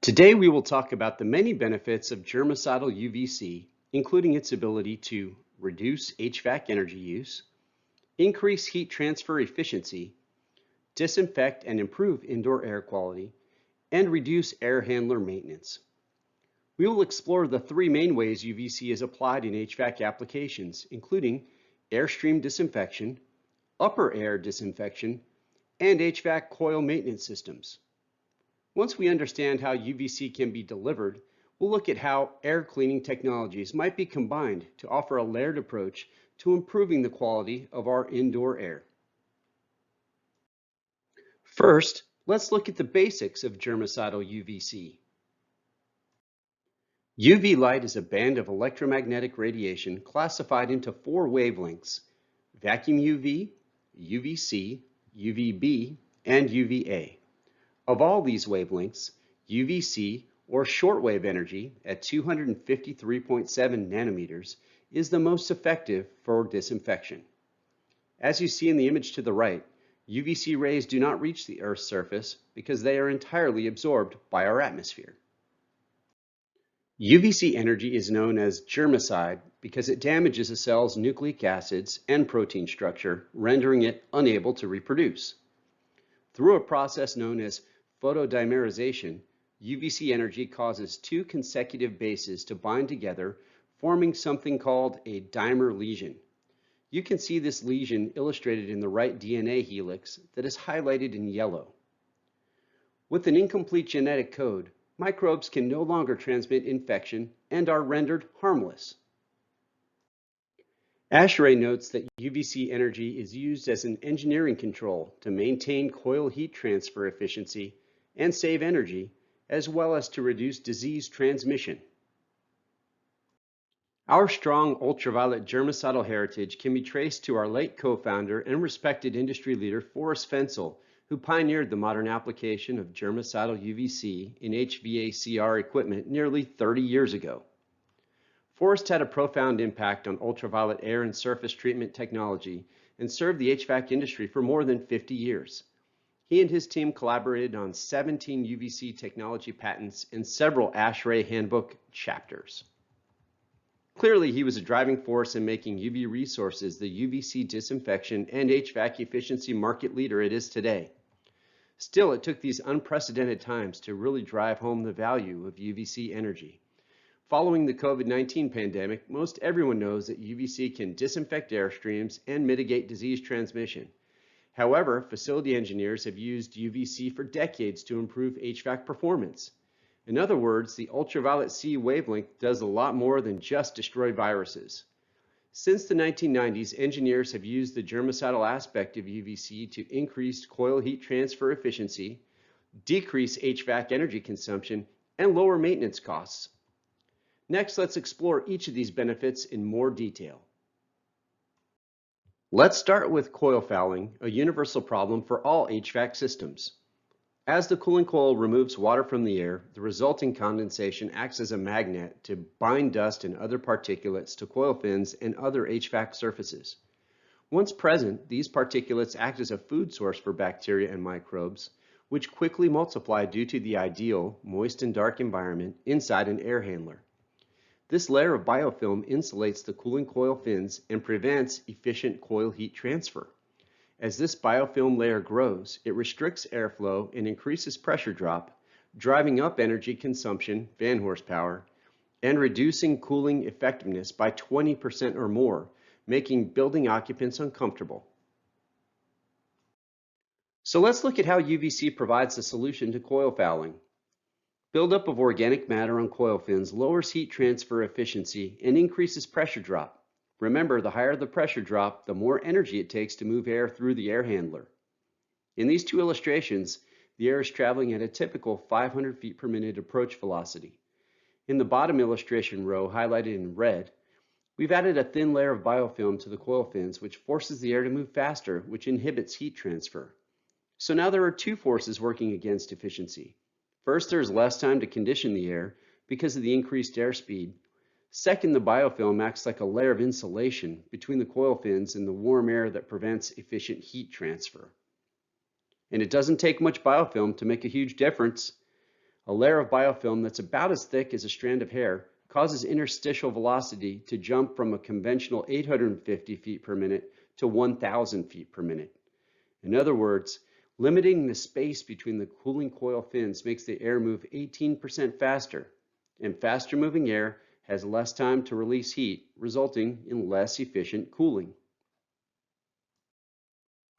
Today we will talk about the many benefits of germicidal UVC, including its ability to reduce HVAC energy use, increase heat transfer efficiency, disinfect and improve indoor air quality, and reduce air handler maintenance. We will explore the three main ways UVC is applied in HVAC applications, including airstream disinfection, upper air disinfection, and HVAC coil maintenance systems. Once we understand how UVC can be delivered, we'll look at how air cleaning technologies might be combined to offer a layered approach to improving the quality of our indoor air. First, let's look at the basics of germicidal UVC. UV light is a band of electromagnetic radiation classified into four wavelengths: vacuum UV, UVC, UVB, and UVA. Of all these wavelengths, UVC, or shortwave energy at 253.7 nanometers, is the most effective for disinfection. As you see in the image to the right, UVC rays do not reach the Earth's surface because they are entirely absorbed by our atmosphere. UVC energy is known as germicide because it damages a cell's nucleic acids and protein structure, rendering it unable to reproduce. Through a process known as photodimerization, UVC energy causes two consecutive bases to bind together, forming something called a dimer lesion. You can see this lesion illustrated in the right DNA helix that is highlighted in yellow. With an incomplete genetic code, microbes can no longer transmit infection and are rendered harmless. ASHRAE notes that UVC energy is used as an engineering control to maintain coil heat transfer efficiency and save energy, as well as to reduce disease transmission. Our strong ultraviolet germicidal heritage can be traced to our late co-founder and respected industry leader Forrest Fensel, who pioneered the modern application of germicidal UVC in HVACR equipment nearly 30 years ago. Forrest had a profound impact on ultraviolet air and surface treatment technology and served the HVAC industry for more than 50 years. He and his team collaborated on 17 UVC technology patents and several ASHRAE handbook chapters. Clearly, he was a driving force in making UV Resources the UVC disinfection and HVAC efficiency market leader it is today. Still, it took these unprecedented times to really drive home the value of UVC energy. Following the COVID-19 pandemic, most everyone knows that UVC can disinfect airstreams and mitigate disease transmission. However, facility engineers have used UVC for decades to improve HVAC performance. In other words, the ultraviolet C wavelength does a lot more than just destroy viruses. Since the 1990s, engineers have used the germicidal aspect of UVC to increase coil heat transfer efficiency, decrease HVAC energy consumption, and lower maintenance costs. Next, let's explore each of these benefits in more detail. Let's start with coil fouling, a universal problem for all HVAC systems. As the cooling coil removes water from the air, the resulting condensation acts as a magnet to bind dust and other particulates to coil fins and other HVAC surfaces. Once present, these particulates act as a food source for bacteria and microbes, which quickly multiply due to the ideal moist and dark environment inside an air handler. This layer of biofilm insulates the cooling coil fins and prevents efficient coil heat transfer. As this biofilm layer grows, it restricts airflow and increases pressure drop, driving up energy consumption, fan horsepower, and reducing cooling effectiveness by 20% or more, making building occupants uncomfortable. So let's look at how UVC provides a solution to coil fouling. Buildup of organic matter on coil fins lowers heat transfer efficiency and increases pressure drop. Remember, the higher the pressure drop, the more energy it takes to move air through the air handler. In these two illustrations, the air is traveling at a typical 500 feet per minute approach velocity. In the bottom illustration row, highlighted in red, we've added a thin layer of biofilm to the coil fins, which forces the air to move faster, which inhibits heat transfer. So now there are two forces working against efficiency. First, there's less time to condition the air because of the increased airspeed. Second, the biofilm acts like a layer of insulation between the coil fins and the warm air that prevents efficient heat transfer. And it doesn't take much biofilm to make a huge difference. A layer of biofilm that's about as thick as a strand of hair causes interstitial velocity to jump from a conventional 850 feet per minute to 1,000 feet per minute. In other words, limiting the space between the cooling coil fins makes the air move 18% faster, and faster moving air has less time to release heat, resulting in less efficient cooling.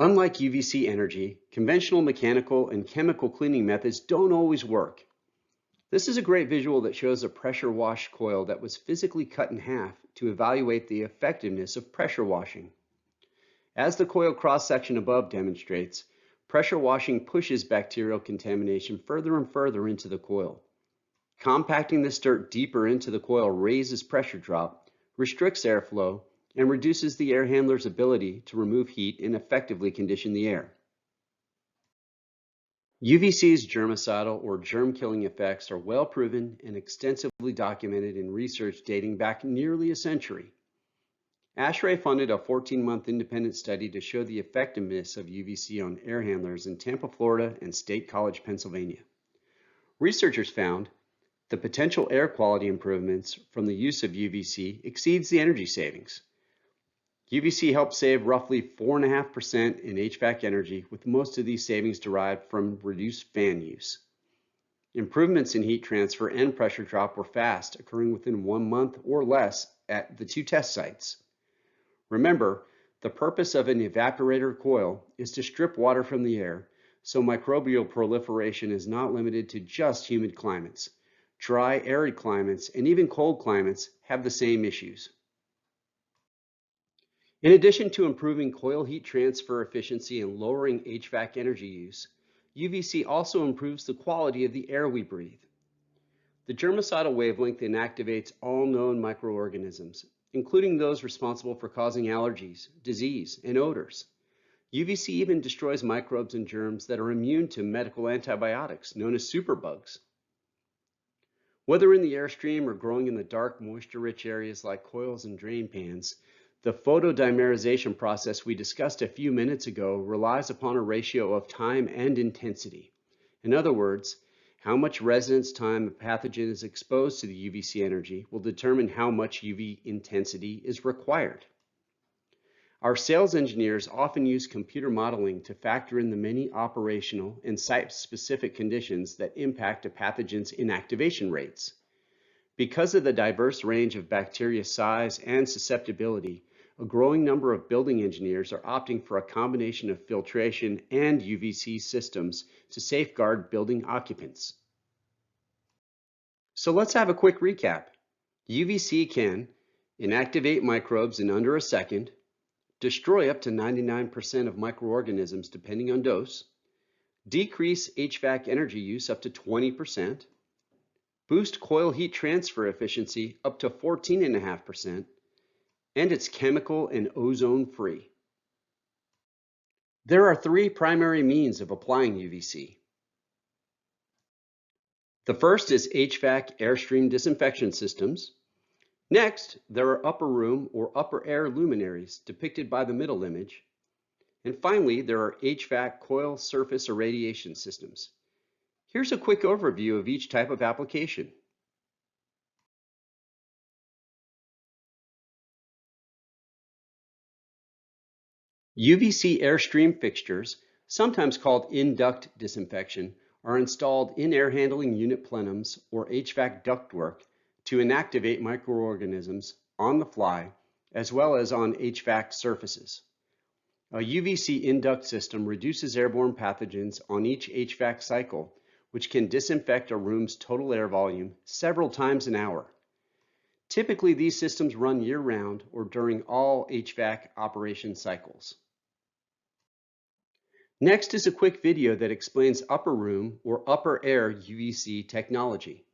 Unlike UVC energy, conventional mechanical and chemical cleaning methods don't always work. This is a great visual that shows a pressure wash coil that was physically cut in half to evaluate the effectiveness of pressure washing. As the coil cross-section above demonstrates, pressure washing pushes bacterial contamination further and further into the coil. Compacting this dirt deeper into the coil raises pressure drop, restricts airflow, and reduces the air handler's ability to remove heat and effectively condition the air. UVC's germicidal or germ-killing effects are well proven and extensively documented in research dating back nearly a century. ASHRAE funded a 14-month independent study to show the effectiveness of UVC on air handlers in Tampa, Florida and State College, Pennsylvania. Researchers found the potential air quality improvements from the use of UVC exceeds the energy savings. UVC helps save roughly 4.5% in HVAC energy, with most of these savings derived from reduced fan use. Improvements in heat transfer and pressure drop were fast, occurring within 1 month or less at the 2 test sites. Remember, the purpose of an evaporator coil is to strip water from the air, so microbial proliferation is not limited to just humid climates. Dry, arid climates, and even cold climates have the same issues. In addition to improving coil heat transfer efficiency and lowering HVAC energy use, UVC also improves the quality of the air we breathe. The germicidal wavelength inactivates all known microorganisms, including those responsible for causing allergies, disease, and odors. UVC even destroys microbes and germs that are immune to medical antibiotics, known as superbugs. Whether in the airstream or growing in the dark, moisture-rich areas like coils and drain pans, the photodimerization process we discussed a few minutes ago relies upon a ratio of time and intensity. In other words, how much residence time a pathogen is exposed to the UVC energy will determine how much UV intensity is required. Our sales engineers often use computer modeling to factor in the many operational and site-specific conditions that impact a pathogen's inactivation rates. Because of the diverse range of bacteria size and susceptibility, a growing number of building engineers are opting for a combination of filtration and UVC systems to safeguard building occupants. So let's have a quick recap. UVC can inactivate microbes in under a second, destroy up to 99% of microorganisms depending on dose, decrease HVAC energy use up to 20%, boost coil heat transfer efficiency up to 14.5%, and it's chemical and ozone free. There are 3 primary means of applying UVC. The first is HVAC airstream disinfection systems. Next, there are upper room or upper air luminaries depicted by the middle image. And finally, there are HVAC coil surface irradiation systems. Here's a quick overview of each type of application. UVC airstream fixtures, sometimes called in-duct disinfection, are installed in air handling unit plenums or HVAC ductwork to inactivate microorganisms on the fly, as well as on HVAC surfaces. A UVC in-duct system reduces airborne pathogens on each HVAC cycle, which can disinfect a room's total air volume several times an hour. Typically, these systems run year-round or during all HVAC operation cycles. Next is a quick video that explains upper room or upper air UVC technology.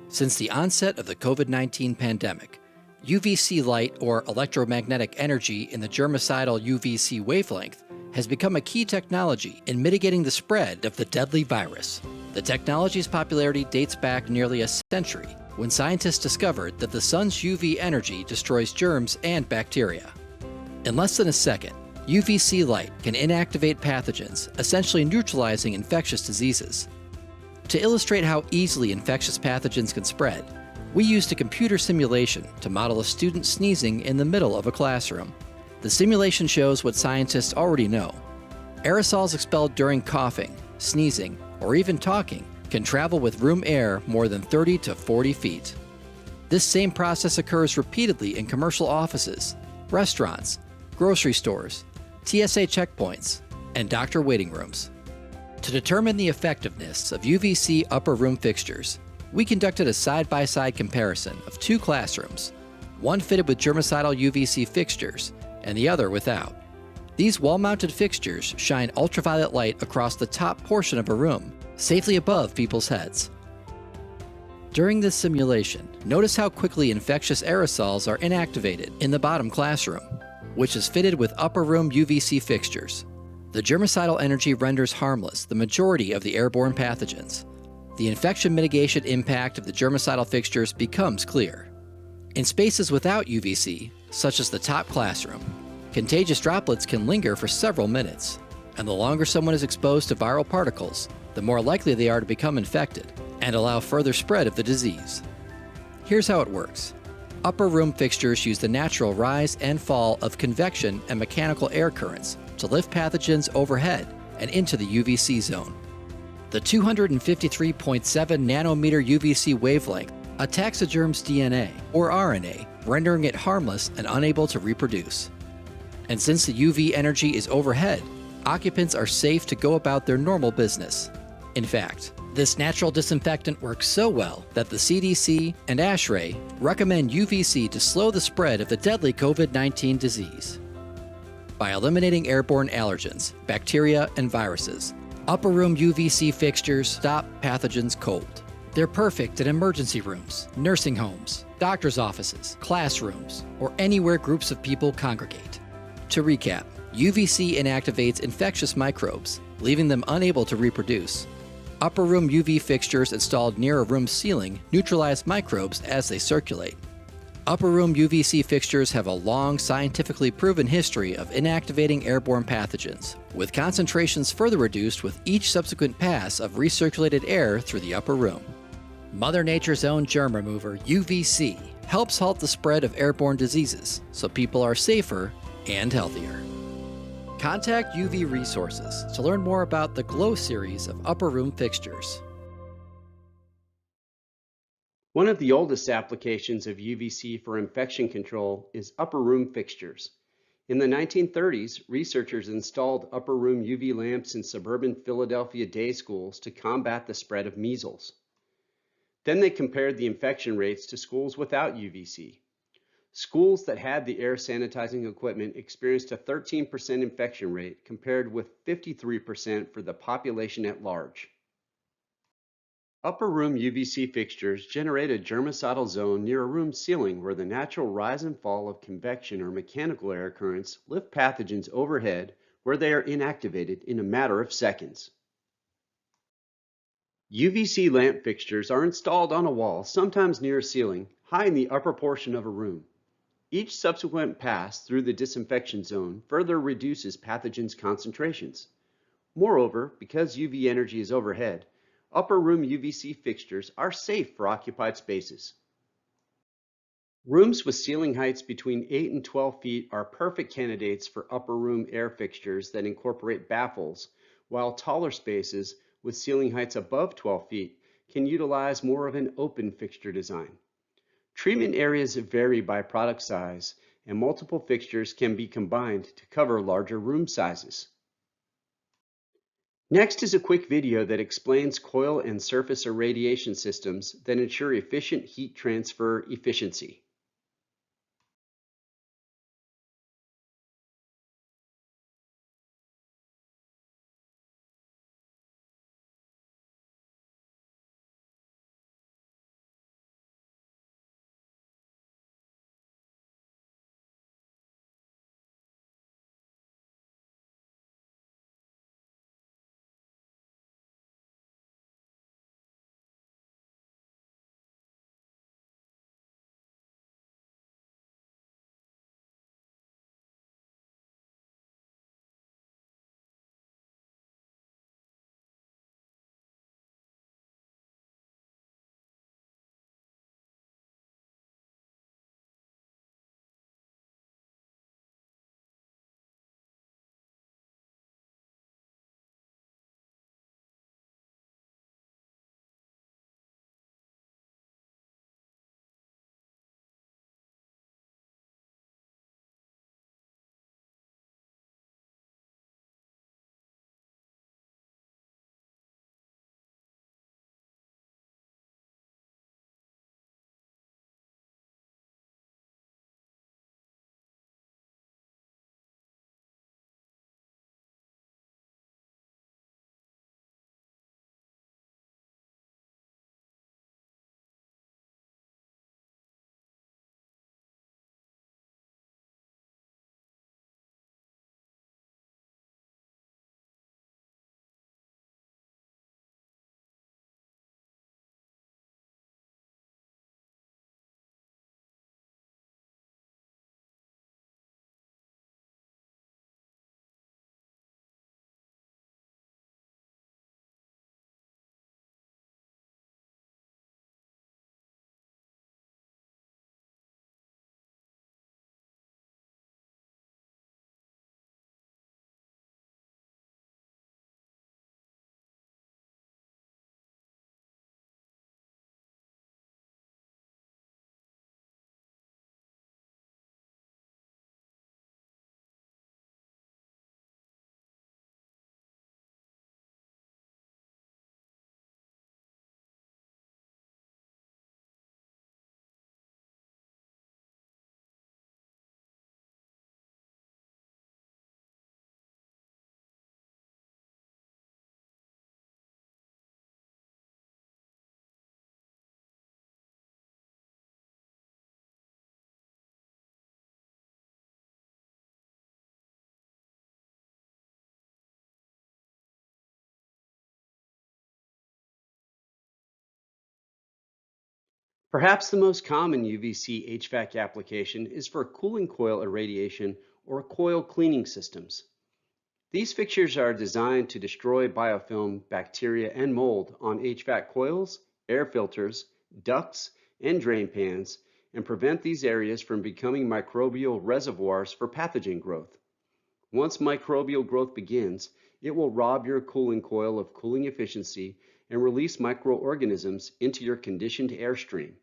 Since the onset of the COVID-19 pandemic, UVC light or electromagnetic energy in the germicidal UVC wavelength has become a key technology in mitigating the spread of the deadly virus. The technology's popularity dates back nearly a century, when scientists discovered that the sun's UV energy destroys germs and bacteria. In less than a second, UVC light can inactivate pathogens, essentially neutralizing infectious diseases. To illustrate how easily infectious pathogens can spread, we used a computer simulation to model a student sneezing in the middle of a classroom. The simulation shows what scientists already know. Aerosols expelled during coughing, sneezing, or even talking can travel with room air more than 30 to 40 feet. This same process occurs repeatedly in commercial offices, restaurants, grocery stores, TSA checkpoints, and doctor waiting rooms. To determine the effectiveness of UVC upper room fixtures, we conducted a side-by-side comparison of two classrooms, one fitted with germicidal UVC fixtures and the other without. These wall-mounted fixtures shine ultraviolet light across the top portion of a room, safely above people's heads. During this simulation, notice how quickly infectious aerosols are inactivated in the bottom classroom, which is fitted with upper room UVC fixtures. The germicidal energy renders harmless the majority of the airborne pathogens. The infection mitigation impact of the germicidal fixtures becomes clear. In spaces without UVC, such as the top classroom, contagious droplets can linger for several minutes, and the longer someone is exposed to viral particles, the more likely they are to become infected and allow further spread of the disease. Here's how it works. Upper room fixtures use the natural rise and fall of convection and mechanical air currents to lift pathogens overhead and into the UVC zone. The 253.7 nanometer UVC wavelength attacks a germ's DNA or RNA, rendering it harmless and unable to reproduce. And since the UV energy is overhead, occupants are safe to go about their normal business. In fact, this natural disinfectant works so well that the CDC and ASHRAE recommend UVC to slow the spread of the deadly COVID-19 disease. By eliminating airborne allergens, bacteria, and viruses, upper room UVC fixtures stop pathogens cold. They're perfect in emergency rooms, nursing homes, doctor's offices, classrooms, or anywhere groups of people congregate. To recap, UVC inactivates infectious microbes, leaving them unable to reproduce. Upper room UV fixtures installed near a room's ceiling neutralize microbes as they circulate. Upper room UVC fixtures have a long, scientifically proven history of inactivating airborne pathogens, with concentrations further reduced with each subsequent pass of recirculated air through the upper room. Mother Nature's own germ remover, UVC, helps halt the spread of airborne diseases, so people are safer and healthier. Contact UV Resources to learn more about the GLOW series of upper room fixtures. One of the oldest applications of UVC for infection control is upper room fixtures. In the 1930s, researchers installed upper room UV lamps in suburban Philadelphia day schools to combat the spread of measles. Then they compared the infection rates to schools without UVC. Schools that had the air sanitizing equipment experienced a 13% infection rate compared with 53% for the population at large. Upper room UVC fixtures generate a germicidal zone near a room ceiling where the natural rise and fall of convection or mechanical air currents lift pathogens overhead where they are inactivated in a matter of seconds. UVC lamp fixtures are installed on a wall, sometimes near a ceiling, high in the upper portion of a room. Each subsequent pass through the disinfection zone further reduces pathogens' concentrations. Moreover, because UV energy is overhead, upper room UVC fixtures are safe for occupied spaces. Rooms with ceiling heights between 8 and 12 feet are perfect candidates for upper room air fixtures that incorporate baffles, while taller spaces with ceiling heights above 12 feet can utilize more of an open fixture design. Treatment areas vary by product size, and multiple fixtures can be combined to cover larger room sizes. Next is a quick video that explains coil and surface irradiation systems that ensure efficient heat transfer efficiency. Perhaps the most common UVC HVAC application is for cooling coil irradiation or coil cleaning systems. These fixtures are designed to destroy biofilm, bacteria, and mold on HVAC coils, air filters, ducts, and drain pans, and prevent these areas from becoming microbial reservoirs for pathogen growth. Once microbial growth begins, it will rob your cooling coil of cooling efficiency and release microorganisms into your conditioned airstream.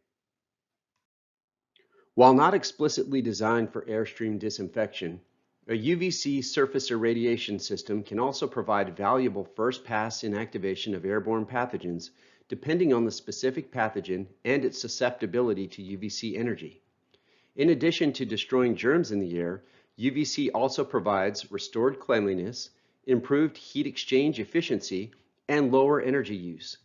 While not explicitly designed for airstream disinfection, a UVC surface irradiation system can also provide valuable first-pass inactivation of airborne pathogens depending on the specific pathogen and its susceptibility to UVC energy. In addition to destroying germs in the air, UVC also provides restored cleanliness, improved heat exchange efficiency, and lower energy use.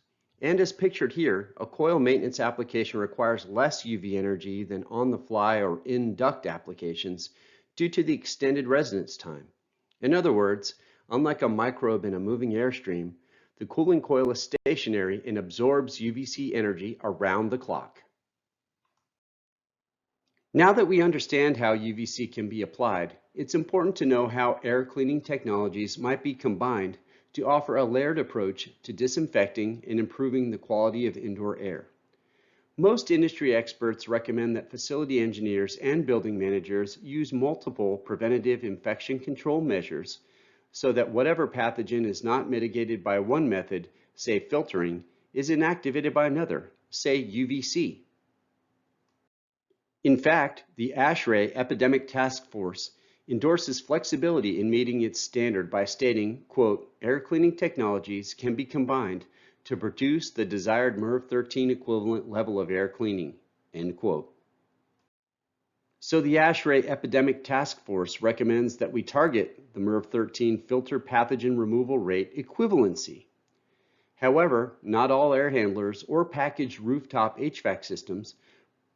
And as pictured here, a coil maintenance application requires less UV energy than on-the-fly or in-duct applications due to the extended residence time. In other words, unlike a microbe in a moving airstream, the cooling coil is stationary and absorbs UVC energy around the clock. Now that we understand how UVC can be applied, it's important to know how air cleaning technologies might be combined to offer a layered approach to disinfecting and improving the quality of indoor air. Most industry experts recommend that facility engineers and building managers use multiple preventative infection control measures so that whatever pathogen is not mitigated by one method, say filtering, is inactivated by another, say UVC. In fact, the ASHRAE Epidemic Task Force endorses flexibility in meeting its standard by stating, quote, air cleaning technologies can be combined to produce the desired MERV 13 equivalent level of air cleaning, end quote. So the ASHRAE Epidemic Task Force recommends that we target the MERV 13 filter pathogen removal rate equivalency. However, not all air handlers or packaged rooftop HVAC systems,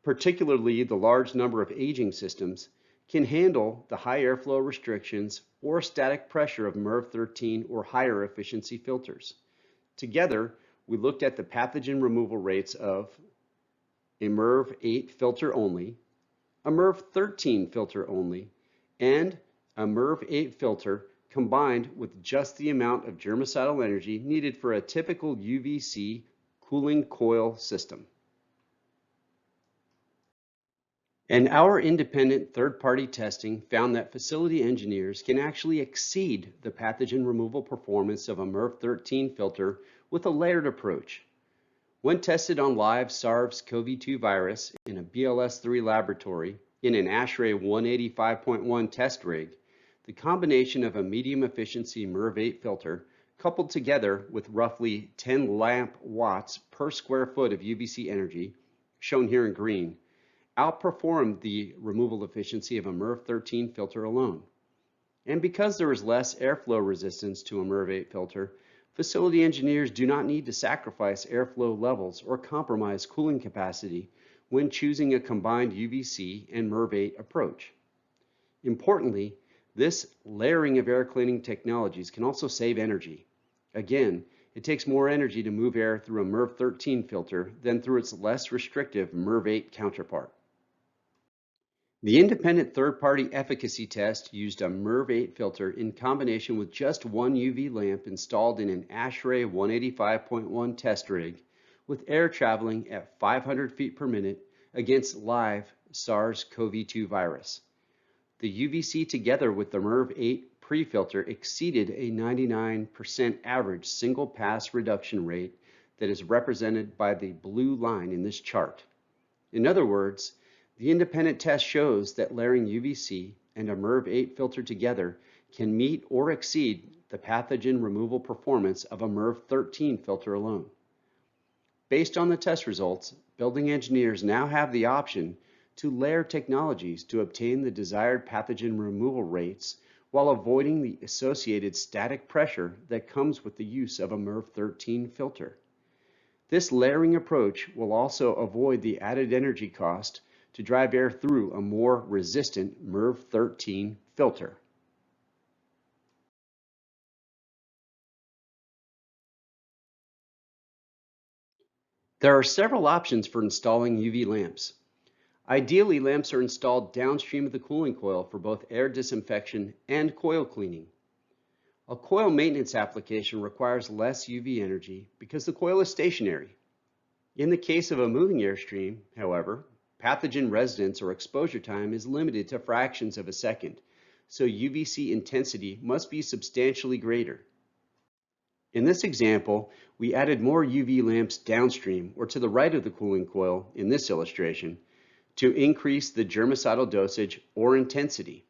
particularly the large number of aging systems, can handle the high airflow restrictions or static pressure of MERV 13 or higher efficiency filters. Together, we looked at the pathogen removal rates of a MERV 8 filter only, a MERV 13 filter only, and a MERV 8 filter combined with just the amount of germicidal energy needed for a typical UVC cooling coil system. And our independent third-party testing found that facility engineers can actually exceed the pathogen removal performance of a MERV 13 filter with a layered approach. When tested on live SARS-CoV-2 virus in a BLS-3 laboratory in an ASHRAE 185.1 test rig, the combination of a medium efficiency MERV 8 filter coupled together with roughly 10 lamp watts per square foot of UVC energy, shown here in green, outperformed the removal efficiency of a MERV 13 filter alone. And because there is less airflow resistance to a MERV 8 filter, facility engineers do not need to sacrifice airflow levels or compromise cooling capacity when choosing a combined UVC and MERV 8 approach. Importantly, this layering of air cleaning technologies can also save energy. Again, it takes more energy to move air through a MERV 13 filter than through its less restrictive MERV 8 counterpart. The independent third-party efficacy test used a MERV 8 filter in combination with just one UV lamp installed in an ASHRAE 185.1 test rig with air traveling at 500 feet per minute against live SARS-CoV-2 virus. The UVC together with the MERV 8 pre-filter exceeded a 99% average single-pass reduction rate that is represented by the blue line in this chart. In other words, the independent test shows that layering UVC and a MERV 8 filter together can meet or exceed the pathogen removal performance of a MERV 13 filter alone. Based on the test results, building engineers now have the option to layer technologies to obtain the desired pathogen removal rates while avoiding the associated static pressure that comes with the use of a MERV 13 filter. This layering approach will also avoid the added energy cost to drive air through a more resistant MERV 13 filter. There are several options for installing UV lamps. Ideally, lamps are installed downstream of the cooling coil for both air disinfection and coil cleaning. A coil maintenance application requires less UV energy because the coil is stationary. In the case of a moving airstream, however, pathogen residence or exposure time is limited to fractions of a second, so UVC intensity must be substantially greater. In this example, we added more UV lamps downstream or to the right of the cooling coil in this illustration to increase the germicidal dosage or intensity.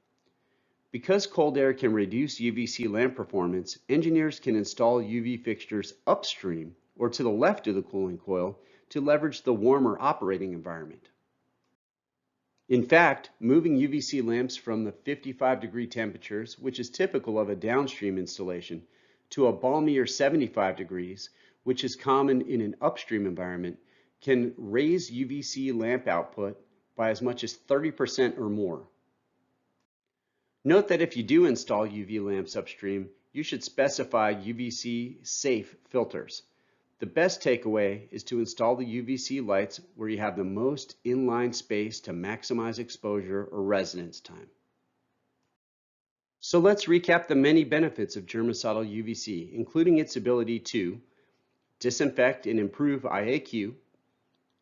Because cold air can reduce UVC lamp performance, engineers can install UV fixtures upstream or to the left of the cooling coil to leverage the warmer operating environment. In fact, moving UVC lamps from the 55-degree temperatures, which is typical of a downstream installation, to a balmier 75 degrees, which is common in an upstream environment, can raise UVC lamp output by as much as 30% or more. Note that if you do install UV lamps upstream, you should specify UVC safe filters. The best takeaway is to install the UVC lights where you have the most inline space to maximize exposure or residence time. So let's recap the many benefits of germicidal UVC, including its ability to disinfect and improve IAQ,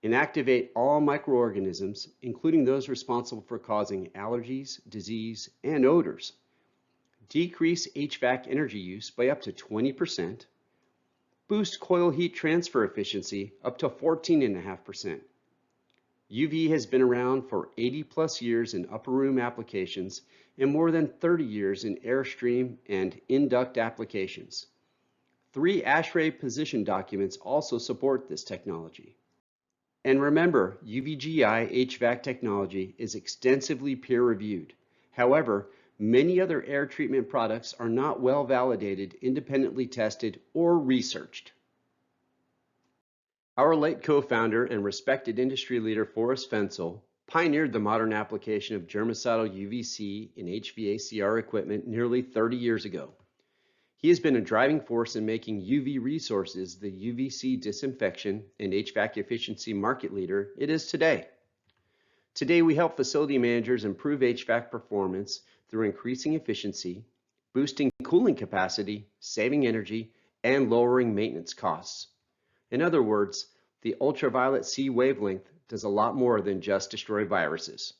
inactivate all microorganisms, including those responsible for causing allergies, disease, and odors, decrease HVAC energy use by up to 20%, boost coil heat transfer efficiency up to 14.5%. UV has been around for 80+ years in upper room applications and more than 30 years in airstream and in-duct applications. 3 ASHRAE position documents also support this technology. And remember, UVGI HVAC technology is extensively peer-reviewed. However, many other air treatment products are not well validated, independently tested, or researched. Our late co-founder and respected industry leader Forrest Fensel pioneered the modern application of germicidal UVC in HVACR equipment nearly 30 years ago. He has been a driving force in making UV Resources the UVC disinfection and HVAC efficiency market leader it is today. Today, we help facility managers improve HVAC performance through increasing efficiency, boosting cooling capacity, saving energy, and lowering maintenance costs. In other words, the ultraviolet C wavelength does a lot more than just destroy viruses.